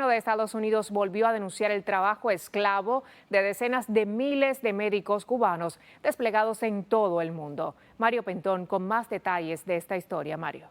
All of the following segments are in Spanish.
De Estados Unidos volvió a denunciar el trabajo esclavo de decenas de miles de médicos cubanos desplegados en todo el mundo. Mario Pentón con más detalles de esta historia. Mario.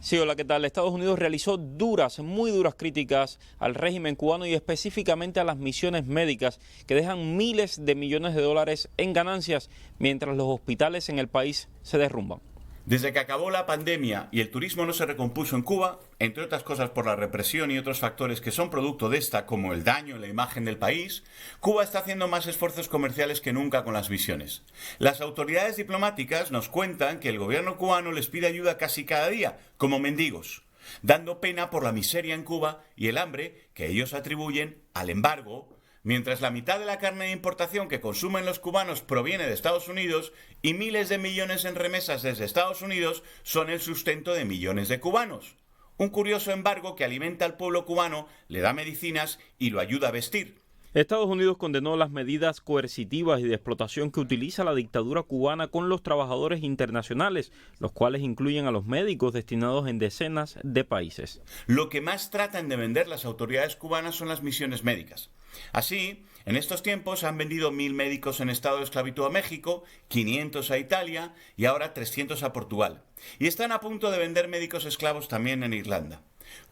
Sí, hola, ¿qué tal? Estados Unidos realizó muy duras críticas al régimen cubano y específicamente a las misiones médicas que dejan miles de millones de dólares en ganancias mientras los hospitales en el país se derrumban. Desde que acabó la pandemia y el turismo no se recompuso en Cuba, entre otras cosas por la represión y otros factores que son producto de esta, como el daño en la imagen del país, Cuba está haciendo más esfuerzos comerciales que nunca con las misiones. Las autoridades diplomáticas nos cuentan que el gobierno cubano les pide ayuda casi cada día, como mendigos, dando pena por la miseria en Cuba y el hambre que ellos atribuyen al embargo, mientras la mitad de la carne de importación que consumen los cubanos proviene de Estados Unidos y miles de millones en remesas desde Estados Unidos son el sustento de millones de cubanos. Un curioso embargo que alimenta al pueblo cubano, le da medicinas y lo ayuda a vestir. Estados Unidos condenó las medidas coercitivas y de explotación que utiliza la dictadura cubana con los trabajadores internacionales, los cuales incluyen a los médicos destinados en decenas de países. Lo que más tratan de vender las autoridades cubanas son las misiones médicas. Así, en estos tiempos han vendido 1.000 médicos en estado de esclavitud a México, 500 a Italia y ahora 300 a Portugal. Y están a punto de vender médicos esclavos también en Irlanda.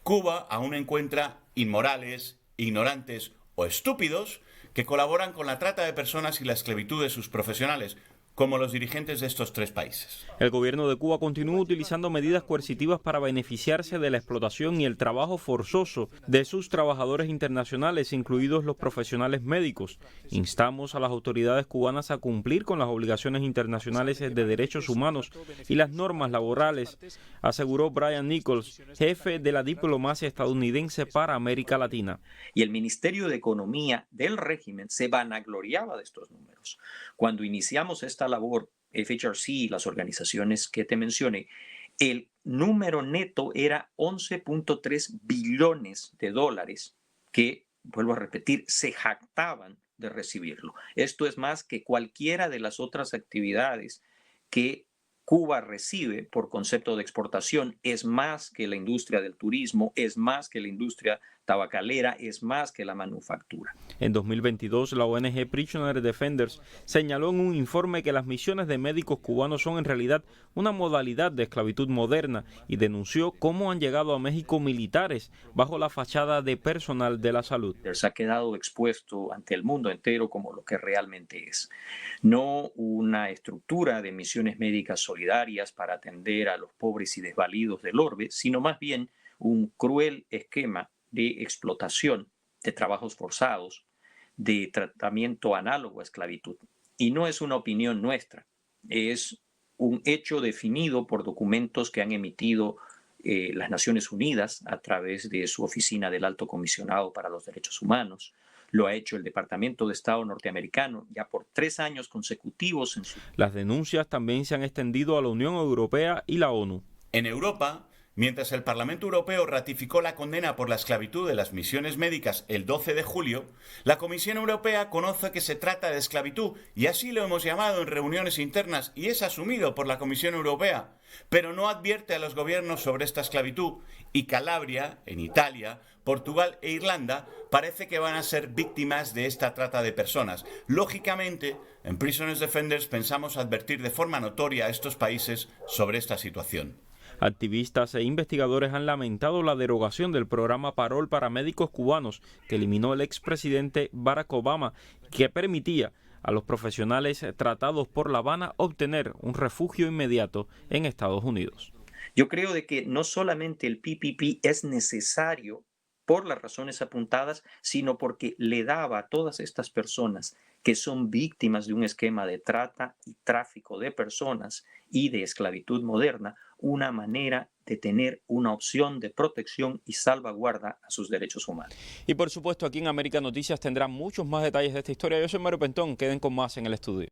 Cuba aún encuentra inmorales, ignorantes o estúpidos que colaboran con la trata de personas y la esclavitud de sus profesionales, como los dirigentes de estos tres países. El gobierno de Cuba continúa utilizando medidas coercitivas para beneficiarse de la explotación y el trabajo forzoso de sus trabajadores internacionales, incluidos los profesionales médicos. Instamos a las autoridades cubanas a cumplir con las obligaciones internacionales de derechos humanos y las normas laborales, aseguró Brian Nichols, jefe de la diplomacia estadounidense para América Latina. Y el Ministerio de Economía del régimen se vanagloriaba de estos números. Cuando iniciamos esta labor, FHRC y las organizaciones que te mencioné, el número neto era 11.3 billones de dólares que, vuelvo a repetir, se jactaban de recibirlo. Esto es más que cualquiera de las otras actividades que Cuba recibe por concepto de exportación, es más que la industria del turismo, es más que la industria tabacalera, es más que la manufactura. En 2022, la ONG Prisoner Defenders señaló en un informe que las misiones de médicos cubanos son en realidad una modalidad de esclavitud moderna y denunció cómo han llegado a México militares bajo la fachada de personal de la salud. Se ha quedado expuesto ante el mundo entero como lo que realmente es. No una estructura de misiones médicas solidarias para atender a los pobres y desvalidos del orbe, sino más bien un cruel esquema de explotación, de trabajos forzados, de tratamiento análogo a esclavitud. Y no es una opinión nuestra, es un hecho definido por documentos que han emitido las Naciones Unidas a través de su oficina del Alto Comisionado para los Derechos Humanos. Lo ha hecho el Departamento de Estado norteamericano ya por 3 años consecutivos. Las denuncias también se han extendido a la Unión Europea y la ONU. En Europa, mientras el Parlamento Europeo ratificó la condena por la esclavitud de las misiones médicas el 12 de julio, la Comisión Europea conoce que se trata de esclavitud y así lo hemos llamado en reuniones internas y es asumido por la Comisión Europea, pero no advierte a los gobiernos sobre esta esclavitud y Calabria, en Italia, Portugal e Irlanda parece que van a ser víctimas de esta trata de personas. Lógicamente, en Prisoners Defenders pensamos advertir de forma notoria a estos países sobre esta situación. Activistas e investigadores han lamentado la derogación del programa Parol para médicos cubanos que eliminó el expresidente Barack Obama, que permitía a los profesionales tratados por La Habana obtener un refugio inmediato en Estados Unidos. Yo creo de que no solamente el PPP es necesario por las razones apuntadas, sino porque le daba a todas estas personas que son víctimas de un esquema de trata y tráfico de personas y de esclavitud moderna, una manera de tener una opción de protección y salvaguarda a sus derechos humanos. Y por supuesto, aquí en América Noticias tendrán muchos más detalles de esta historia. Yo soy Mario Pentón, queden con más en el estudio.